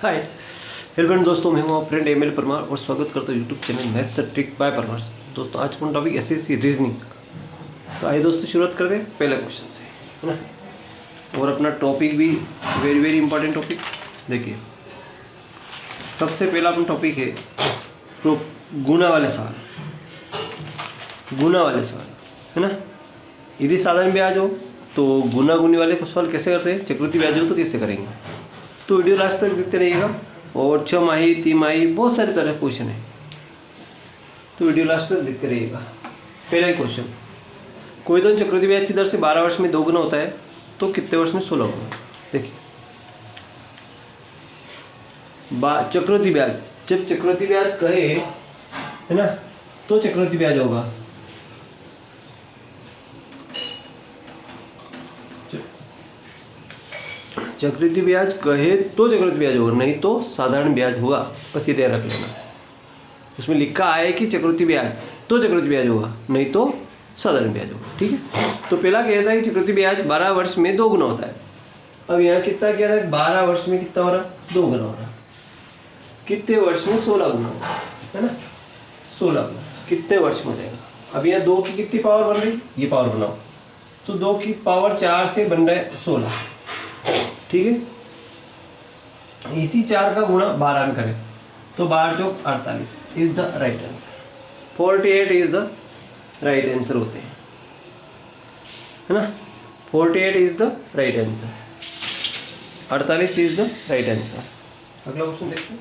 Hi hello दोस्तों, मैं हूँ फ्रेंड एमएल परमार और स्वागत करता हूँ YouTube channel maths trick bye Parmar. दोस्तों आज का टॉपिक एसएससी रीजनिंग। तो आइए दोस्तों शुरुआत करते हैं पहले क्वेश्चन से, है ना। और अपना टॉपिक भी वेरी वेरी इंपॉर्टेंट टॉपिक। देखिए सबसे पहला अपना टॉपिक है तो गुना वाले सवाल, गुना वाले सवाल, है ना। यदि साधारण ब्याज हो तो गुना गुनी वाले सवाल कैसे करते हैं, चक्रवृद्धि ब्याज हो तो कैसे करेंगे। तो वीडियो लास्ट तक देखते रहिएगा। और 6 माही 3 माही बहुत सारे तरह के क्वेश्चन है, तो वीडियो लास्ट तक देखते रहिएगा। पहला ही क्वेश्चन, कोई धन चक्रवृद्धि ब्याज की दर से 12 वर्ष में 2 गुना होता है तो कितने वर्ष में 16 गुना। देखिए चक्रवृद्धि ब्याज, जब चक्रवृद्धि ब्याज कहे, है ना, तो चक्रवृद्धि ब्याज होगा। चक्रवृद्धि ब्याज कहे तो चक्रवृद्धि ब्याज होगा, नहीं तो साधारण ब्याज होगा। बस ये ध्यान रख लेना। उसमें लिखा है कि चक्रवृद्धि ब्याज तो चक्रवृद्धि ब्याज होगा, नहीं तो साधारण ब्याज होगा। ठीक है। तो पहला कहता है कि चक्रवृद्धि ब्याज 12 वर्ष में 2 गुना होता है। अब यहाँ कितना कह रहा है, 12 वर्ष में कितना हो रहा है, 2 गुना हो रहा है। कितने वर्ष में 16 गुना होगा, है ना। 16 गुना कितने वर्ष में हो जाएगा। अब यहाँ 2 की कितनी पावर बन रही, ये पावर बनाओ, तो 2 की पावर 4 से बन रहा है 16। ठीक है। इसी 4 का गुणा 12 में करें तो 12 चौक 48 is the right answer. 48 is the right answer होते हैं, है ना। 48 is the right answer, 48 is the right answer. अगला क्वेश्चन देखते हैं।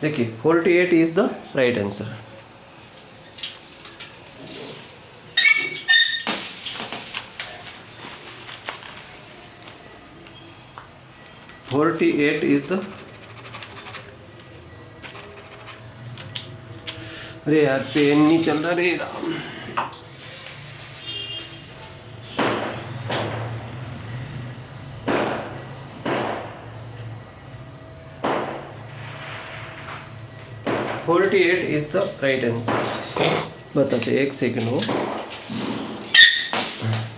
देखिए 48 is the right answer. $48 is the, अरे यार पेन नहीं चल रहा रे Ram. $48 is the right answer. बताते, एक सेकंड हो,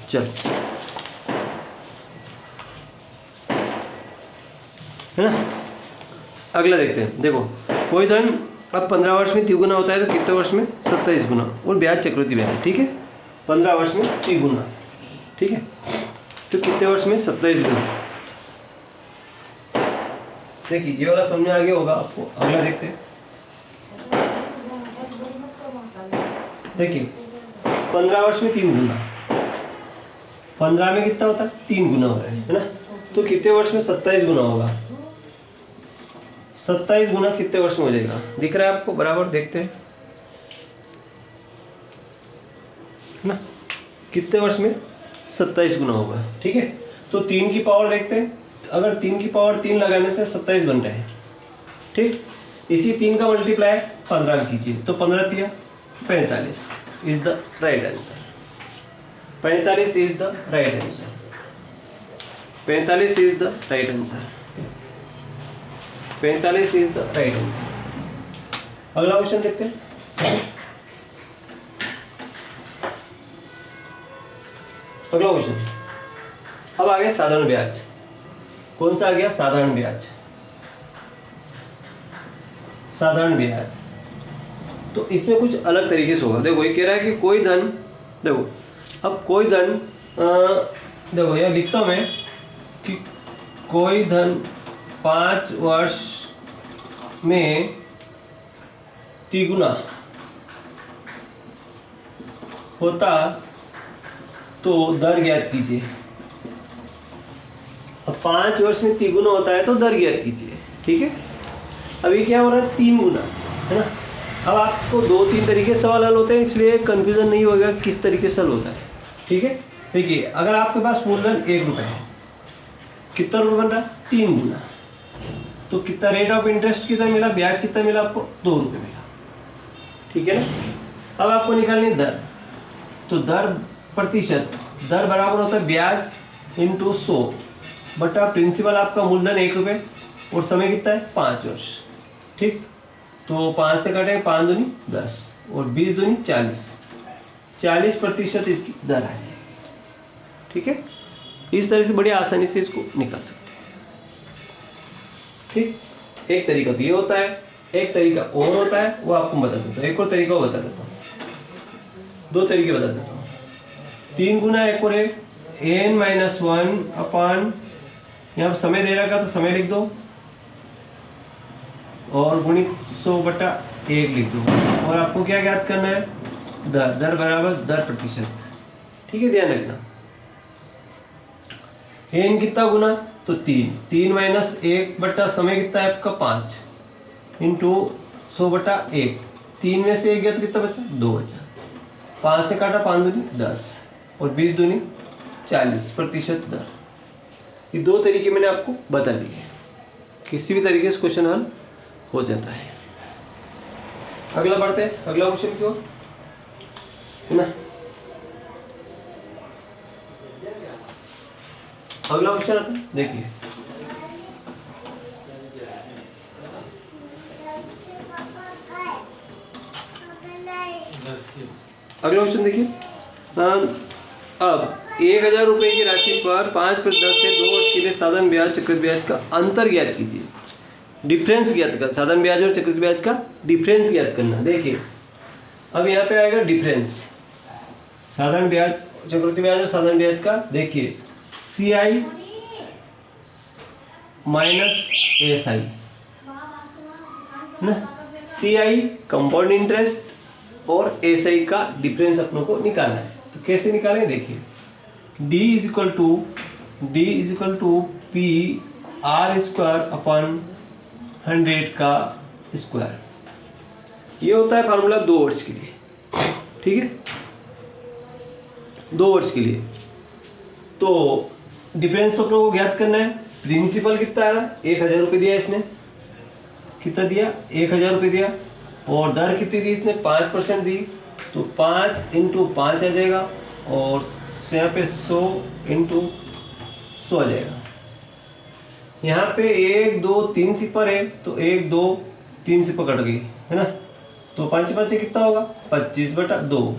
चल, है ना। अगला देखते हैं। देखो कोई धन अब 15 वर्ष में 3 गुना होता है तो कितने वर्ष में 27 गुना, और ब्याज चक्रवृद्धि ब्याज है। ठीक है। 15 वर्ष में 3 गुना, ठीक है, तो कितने वर्ष में 27 गुना। देखिए ये वाला समझ में आ गया होगा आपको। अगला देखते हैं। देखिए 15 वर्ष में 3 गुना, 15 में कितना होता है, 3 गुना हो रहा है ना। तो कितने वर्ष में 27 गुना होगा। 27 गुना कितने वर्ष में हो जाएगा, दिख रहा है आपको बराबर। देखते हैं ना, कितने वर्ष में 27 गुना होगा। ठीक है। तो 3 की पावर देखते हैं। अगर 3 की पावर 3 लगाने से 27 बन रहे हैं, ठीक। इसी 3 का मल्टीप्लाई 15 कीजिए तो 15 दिया 45 is the right answer. 45 is the right answer. 45 is the right answer. 45 is the right answer. अगला क्वेश्चन देखते हैं। अगला क्वेश्चन, अब आ गया साधारण ब्याज। कौन सा आ गया, साधारण ब्याज। साधारण ब्याज तो इसमें कुछ अलग तरीके से होगा। देखो ये कह रहा है कि कोई धन, देखो अब कोई धन, देखो यह लिखता हूं मैं कि कोई धन 5 वर्ष में 3 गुना होता तो दर ज्ञात कीजिए। अब 5 वर्ष में 3 गुना होता है तो दर ज्ञात कीजिए। ठीक है। अभी क्या हो रहा है, 3 गुना, है ना। अब आपको 2-3 तरीके से सवाल हल होते हैं, इसलिए कंफ्यूजन नहीं होगा किस तरीके से हल होता है। ठीक है। देखिए अगर आपके पास मूलधन 1 रुपये है, कितना रुपये बन रहा है, 3 गुना, तो कितना रेट ऑफ इंटरेस्ट कितना मिला, ब्याज कितना मिला आपको, 2 रुपये मिला। ठीक है ना। अब आपको निकालनी दर, तो दर प्रतिशत, दर बराबर होता है ब्याज इंटू 100 बटा प्रिंसिपल आपका मूलधन 1 रुपये और समय कितना है 5 वर्ष। ठीक। तो 5 से कटे 5 दूनी 10 और 20 दूनी 40, 40% इसकी दर आ जाएगी। ठीक है, इस तरह की बड़ी आसानी से इसको निकाल सकते हैं। ठीक, एक तरीका तो ये होता है, एक तरीका और होता है, वो आपको बता देता हूँ। एक और तरीका बता देता हूँ, दो तरीके बता देता हूँ। 3 गुना एक और एक n-1 अपान, यहाँ समय दे रखा तो समय लिख दो और गुणित 100/1 लिख दो, और आपको क्या ज्ञात करना है, दर, दर बराबर दर प्रतिशत। ठीक है, ध्यान रखना। n कितना गुना, तो 3 माइनस 1 समय कितना है आपका 5 इंटू 100/1। 3 में से 1 गया तो कितना बचा, 2 बचा। 5 से काटा, 5 दूनी 10 और 20 दूनी 40% दर। ये दो तरीके मैंने आपको बता दिए, किसी भी तरीके से क्वेश्चन हल हो जाता है। अगला बढ़ते हैं, अगला क्वेश्चन की ओर, है ना। अगला क्वेश्चन आता है, देखिए अगला क्वेश्चन देखिए। अब 1000 रुपये की राशि पर 5% से 2 वर्ष के लिए साधारण ब्याज चक्रवृद्धि ब्याज का अंतर ज्ञात कीजिए। डिफरेंस ज्ञात कर, साधारण ब्याज और चक्रवृद्धि ब्याज का डिफरेंस ज्ञात करना। देखिए अब यहाँ पे आएगा डिफरेंस, साधारण ब्याज, चक्रवृद्धि ब्याज और साधारण ब्याज का। देखिए CI माइनस SI ना, CI कंपाउंड इंटरेस्ट और SI का डिफरेंस अपनों को निकालना है। तो कैसे निकालें, देखिए D is equal to PR² अपन 100 का स्क्वायर। ये होता है फार्मूला 2 वर्ष के लिए, ठीक है, 2 वर्ष के लिए। तो डिफरेंस तो अपनों को ज्ञात करना है। प्रिंसिपल कितना है, 1000 रुपये दिया इसने, कितना दिया, 1000 रुपये दिया, और दर कितनी दी इसने, 5% दी, तो 5 इंटू 5 आ जाएगा, और यहाँ पे 100 इंटू 100 आ जाएगा। यहाँ पे 1 2 3 सिपर है, तो 1 2 3 सिपर कट गई, है ना। तो 5 5 कितना होगा, 25/2।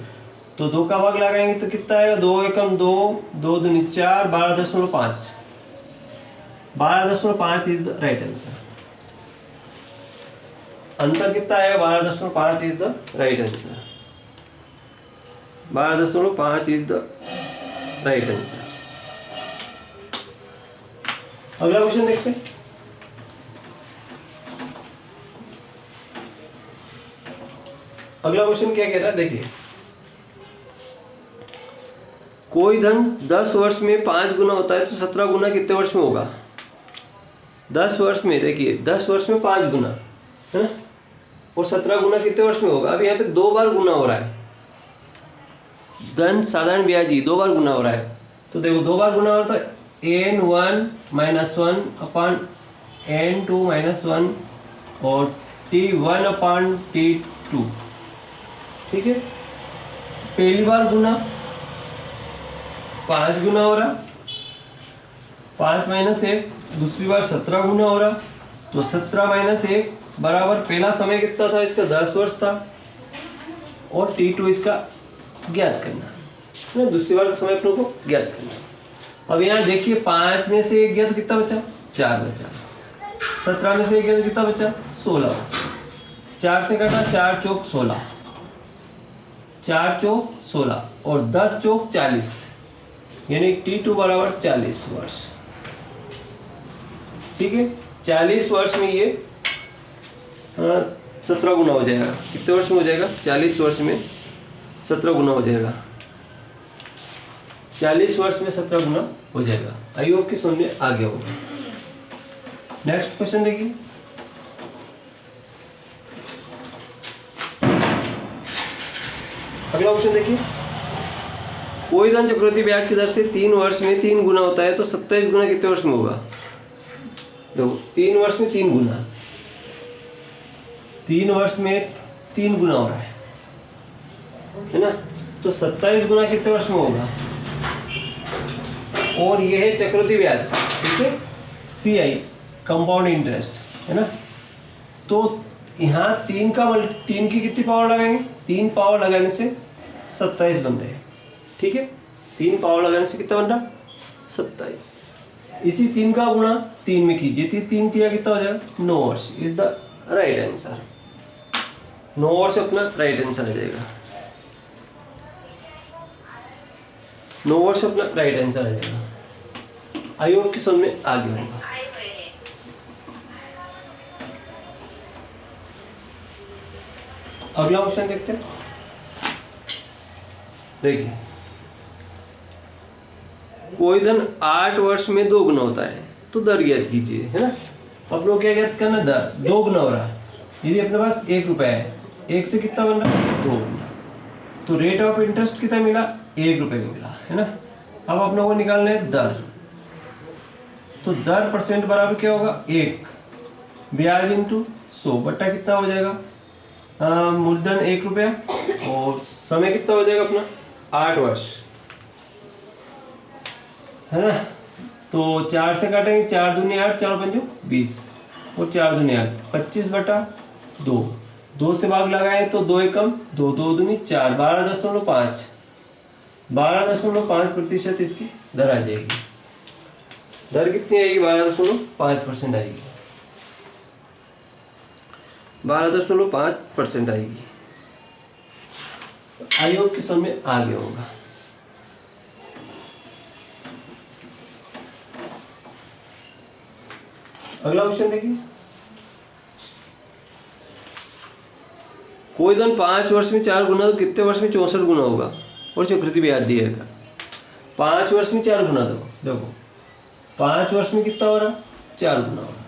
तो 2 का भाग लगाएंगे तो कितना आएगा, 2 एकम 2, 2 दूनी 4, 12.5। 12.5 इज द राइट आंसर। अंतर कितना आएगा, 12.5 is the right answer. 12.5 is the right answer. अगला क्वेश्चन देखते हैं। अगला क्वेश्चन क्या कह रहा है, देखिए कोई धन 10 वर्ष में 5 गुना होता है तो 17 गुना कितने वर्ष में होगा। 10 वर्ष में, देखिए 10 वर्ष में 5 गुना है ना, और 17 गुना कितने वर्ष में होगा। अब यहाँ पे 2 बार गुना हो रहा है, धन साधारण ब्याजी 2 बार गुना हो रहा है। तो देखो 2 बार गुना हो रहा है, n1 - 1 अपान n2 - 1 और t1 अपान t2। ठीक है, पहली बार गुना 5 गुना हो रहा, 5 - 1, दूसरी बार 17 गुना हो रहा, तो 17 - 1 बराबर, पहला समय कितना था इसका, 10 वर्ष था, और t2 इसका ज्ञात करना है, दूसरी बार का समय अपनों को ज्ञात करना। अब यहाँ देखिए 5 में से 1 गया तो कितना बचा, 4 बचा। 17 में से 1 गया तो कितना बचा, 16 बचा। 4 से काटा, 4 चौक 16, 4 चौक 16 और 10 चौक 40, यानी t2 बराबर 40 वर्ष। ठीक है, 40 वर्ष में ये 17 गुना हो जाएगा। कितने वर्ष में हो जाएगा, 40 वर्ष में 17 गुना हो जाएगा। 40 वर्ष में 17 गुना हो जाएगा। आई होप कि समझ में आ गया होगा। नेक्स्ट क्वेश्चन देखिए। अगला क्वेश्चन देखिए, कोई धन चक्रवृद्धि ब्याज की दर से 3 वर्ष में 3 गुना होता है तो 27 गुना कितने वर्ष में होगा। देखो 3 वर्ष में 3 गुना, 3 वर्ष में 3 गुना हो रहा है ना, तो 27 गुना कितने वर्ष में होगा। और ये है चक्रवृद्धि ब्याज, ठीक है, CI कंपाउंड इंटरेस्ट, है ना। तो यहाँ 3 की कितनी पावर लगाएंगे, 3 पावर लगाने से 27 बन रहे हैं। ठीक है, 3 पावर लगाने से कितना बन रहा 27। इसी 3 का गुणा 3 में कीजिए, 3 तिया कितना हो जाएगा 9 वर्ष। Is the right answer. 9 वर्ष अपना राइट आंसर आ जाएगा। 9 वर्ष अपना राइट आंसर आ जाएगा। आई होप कि समझ में आ गया होगा। अगला क्वेश्चन देखते हैं। देखिए, कोई धन 8 वर्ष में 2 गुना होता है तो दर ज्ञात कीजिए, है ना। अपने को क्या ज्ञात करना, दर 2 गुना हो रहा है। यदि अपने पास 1 रुपया है, 1 से कितना बन रहा है 2 गुना, तो रेट ऑफ इंटरेस्ट कितना मिला 1 रुपये का मिला, है ना। अब अपने को निकालना है दर, तो दर परसेंट बराबर क्या होगा 1 ब्याज इंटू 100 बट्टा कितना हो जाएगा मूलधन 1 रुपया और समय कितना हो जाएगा अपना 8 वर्ष, है ना। तो 4 से काटेंगे, 4 दूनी 8, 4 पंजो 20 और 4 दूनी 8, 25 बटा 2। 2 से भाग लगाए तो 2 एकम 2, 2 दूनी 4, 12.5 12.5% इसकी दर आ जाएगी। दर कितनी आएगी 12.5% आएगी, 12.5% आएगी। आई होप कि समझ में आ गया होगा। अगला क्वेश्चन देखिए, कोई धन 5 वर्ष में 4 गुना तो कितने वर्ष में 64 गुना होगा और चक्रवृद्धि ब्याज दिएगा। 5 वर्ष में 4 गुना दो, देखो 5 वर्ष में कितना हो रहा 4 गुना हो रहा,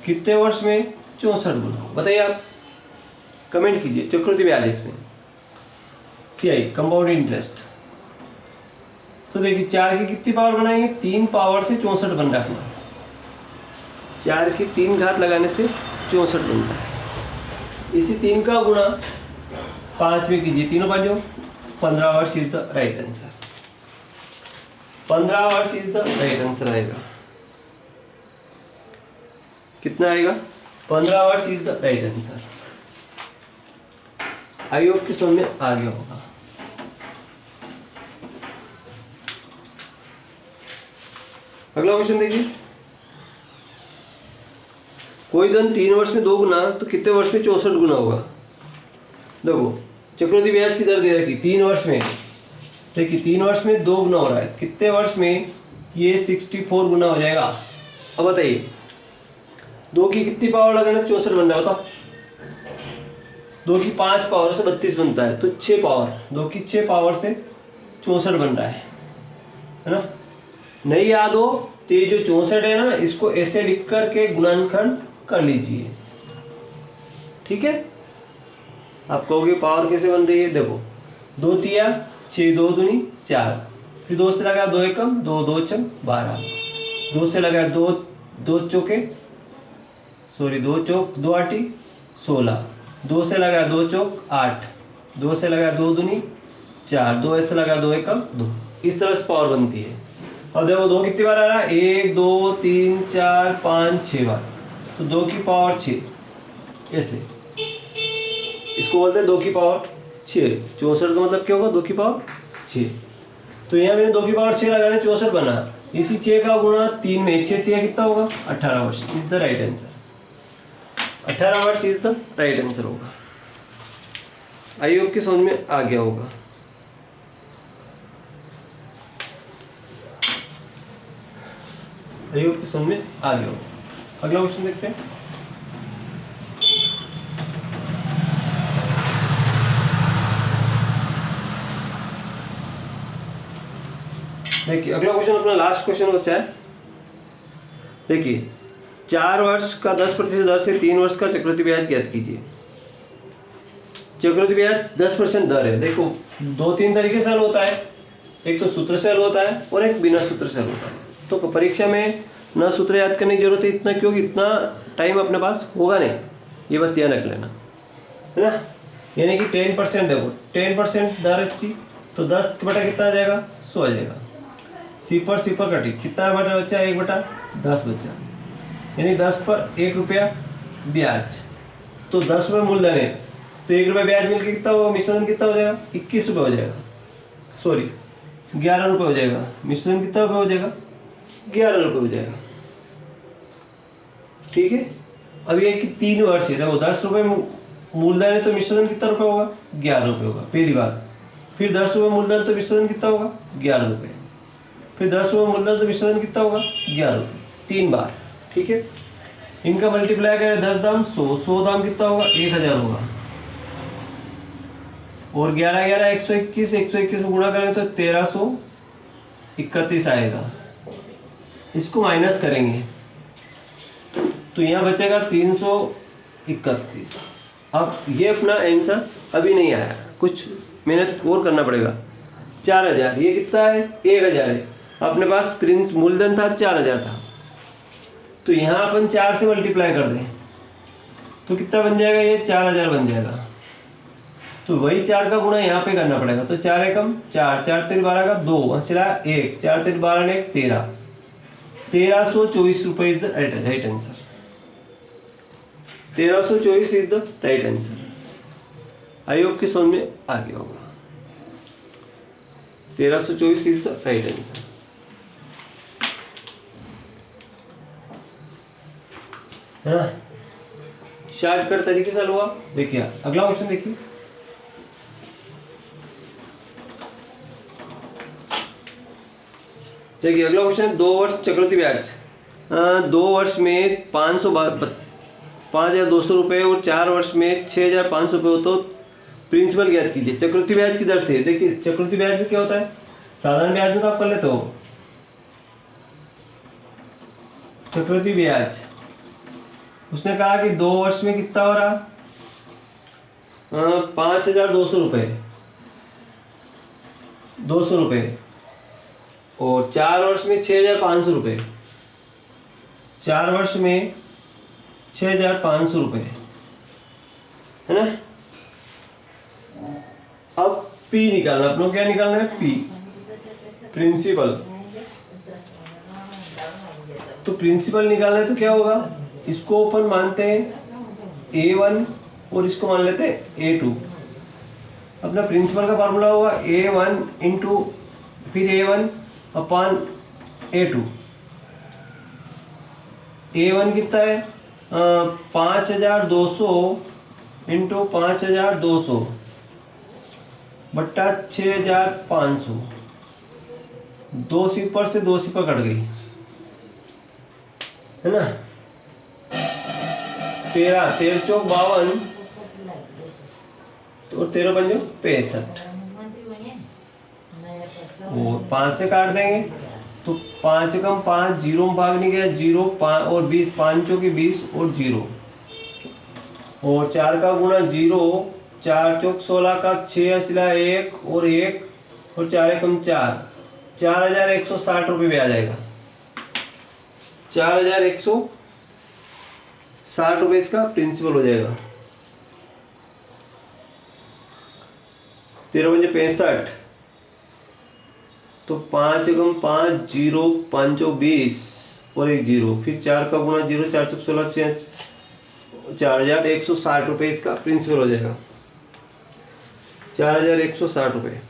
कितने वर्ष में 64 गुना। बताइए आप, कमेंट कीजिए। चक्रवृद्धि ब्याज इसमें CI कंपाउंड इंटरेस्ट। तो देखिए 4 की कितनी पावर बनाएंगे, 3 पावर से 64 बन रहा है। 4 की 3 घात लगाने से 64 बनता है। इसी 3 का गुणा 5 में कीजिए, तीनों पाँचों 15 वर्ष इज द राइट आंसर। 15 वर्ष इज द राइट आंसर आएगा। कितना आएगा 15 वर्ष is the right answer. I hope कि समझ में आ गया होगा। अगला क्वेश्चन देखिए, कोई धन 3 वर्ष में 2 गुना तो कितने वर्ष में 64 गुना होगा। देखो चक्रवृद्धि ब्याज की दर दे रखी 3 वर्ष में, देखिए 3 वर्ष में 2 गुना हो रहा है, कितने वर्ष में ये 64 गुना हो जाएगा। अब बताइए 2 की कितनी पावर लगाने से 64 बन रहा है, बताओ। 2 की 5 पावर से 32 बनता है, तो 6 पावर, 2 की 6 पावर से 64 बन रहा है ना। नहीं याद हो तो ये जो 64 है ना, इसको ऐसे लिख करके गुणनखंड कर लीजिए, ठीक है। आप कहोगे पावर कैसे बन रही है, देखो 2 तिया 6, 2 दूनी 4, फिर 2 से लगा 2 एकम 2, 2 छम 12, 2 से लगा 2, 2 चौके सॉरी 2 चौक 2 आठी 16, 2 से लगा 2 चौक 8, 2 से लगा 2 दूनी 4, 2 से लगा 2 एकम 2। इस तरह से पावर बनती है। अब देखो 2 कितनी बार आ रहा है, 1 2 3 4 5 6 बार, तो 2 की पावर 6, ऐसे इसको बोलते हैं 2 की पावर 6। 64 का मतलब क्या होगा 2 की पावर 6। तो यहाँ मैंने 2 की पावर 6 लगाने 64 बना, इसी 6 का गुणा 3 में 6 तिया कितना होगा 18 वर्ष इज द राइट आंसर। 18 वर्ष इज द राइट आंसर होगा। आई होप की समझ में आ गया होगा। आई होप की समझ में आ गया होगा। अगला क्वेश्चन देखते हैं। देखिए अगला क्वेश्चन अपना लास्ट क्वेश्चन बचा है। देखिए 4 वर्ष का 10% दर से 3 वर्ष का चक्रवृद्धि ब्याज ज्ञात कीजिए। चक्रवृद्धि ब्याज 10% दर है। देखो 2-3 तरीके से हल होता है, एक तो सूत्र से हल होता है और एक बिना सूत्र से हल होता है। तो परीक्षा में ना सूत्र याद करने की जरूरत है इतना, क्योंकि इतना टाइम अपने पास होगा नहीं, ये बात ध्यान रख लेना, है ना। यानी कि 10% देखो 10% दर इसकी, तो 10 बटा कितना आ जाएगा 100 आ जाएगा। सिपर कटी कितना बटा बच्चा 1 बटा 10 बच्चा, यानी 10 पर 1 रुपया ब्याज, तो 10 रुपये मूलधन है, तो 1 रुपया ब्याज मिलकर कितना होगा, मिश्रण कितना हो जाएगा 21 रुपये हो जाएगा। सॉरी ₹11 हो जाएगा। मिश्रण कितना रुपये हो जाएगा? ₹11 हो जाएगा। ठीक है। अब ये कि 3 वर्ष है, देखो ₹10 मूलधन है तो मिश्रण कितना रुपये होगा? ₹11 होगा पहली बार। फिर ₹10 मूलधन तो मिश्रण कितना होगा? ₹11। फिर ₹10 मूलधन तो मिश्रण कितना होगा? ₹11। 3 बार। ठीक है। इनका मल्टीप्लाई करें 10 दाम 100 दाम कितना होगा? 1000 होगा। और 11 11 121, 121 में गुणा करें तो 1331 आएगा। इसको माइनस करेंगे तो यहाँ बचेगा 331। अब ये अपना आंसर अभी नहीं आया, कुछ मेहनत और करना पड़ेगा। 4000, ये कितना है? 1000 है। अपने पास प्रिंस मूलधन था 4000 था, तो यहाँ अपन 4 से मल्टीप्लाई कर दें तो कितना बन जाएगा? ये 4000 बन जाएगा। तो वही 4 का गुणा यहाँ पे करना पड़ेगा। तो 4 एकम 4, 4 3 12 का 2, 1, 4 3 12 1 13, ₹1324 is the right answer. 1324 is the right answer. I hope कि समझ में आ गया होगा। 1324 इज द राइट आंसर। है ना? शॉर्टकट तरीके से हुआ। देखिए अगला क्वेश्चन देखिए। देखिए अगला क्वेश्चन 2 वर्ष चक्रवृद्धि ब्याज। 2 वर्ष में 5,200 रुपये और 4 वर्ष में 6,500 रुपये हो तो प्रिंसिपल ज्ञात कीजिए। चक्रवृद्धि ब्याज की दर से देखिए, चक्रवृद्धि ब्याज में क्या होता है? साधारण ब्याज में तो आप कर लेते हो। चक्रवृद्धि ब्याज उसने कहा कि 2 वर्ष में कितना हो रहा? 5,200 रुपये, 200 रुपये, और 4 वर्ष में 6,500 रुपये, 4 वर्ष में 6,500 रुपये, है ना? अब पी निकालना, अपनों क्या निकालना है? P, principal. तो प्रिंसिपल निकालना है तो क्या होगा? इसको अपन मानते हैं A1 और इसको मान लेते हैं A2। अपना प्रिंसिपल का फार्मूला होगा A1 इंटू फिर A1 अपॉन A2। A1 कितना है? 5,200 इंटू 5,200 बट्टा 6,500। 2 सिपर से 2 सिपर कट गई, है ना? 13 13 चौक 52 तो 13 पंजो 65, और 5 से काट देंगे तो 5 कम 5, 0 में भाग नहीं गया, 0 5 और 20, 5 चौकी 20 और 0, और 4 का गुणा 0, 4 चौक 16 का 6 असला 1 और 1 और 4 एकम 4, 4,160 रुपये में आ जाएगा। 4,160 रुपये इसका प्रिंसिपल हो जाएगा। 13 पंजे 65, तो 5 एकम 5, 0 5 20 और 1 0, फिर 4 का गुणा 0, 4 चौक 16 6, 4,160 रुपये इसका प्रिंसिपल हो जाएगा। 4,160 रुपये।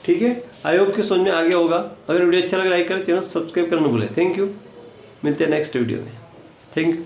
ठीक है। आई होप कि समझ में आ गया होगा। अगर वीडियो अच्छा लगे लाइक करें, चैनल सब्सक्राइब करना भूलें। Thank you. मिलते हैं नेक्स्ट वीडियो में। Thank you.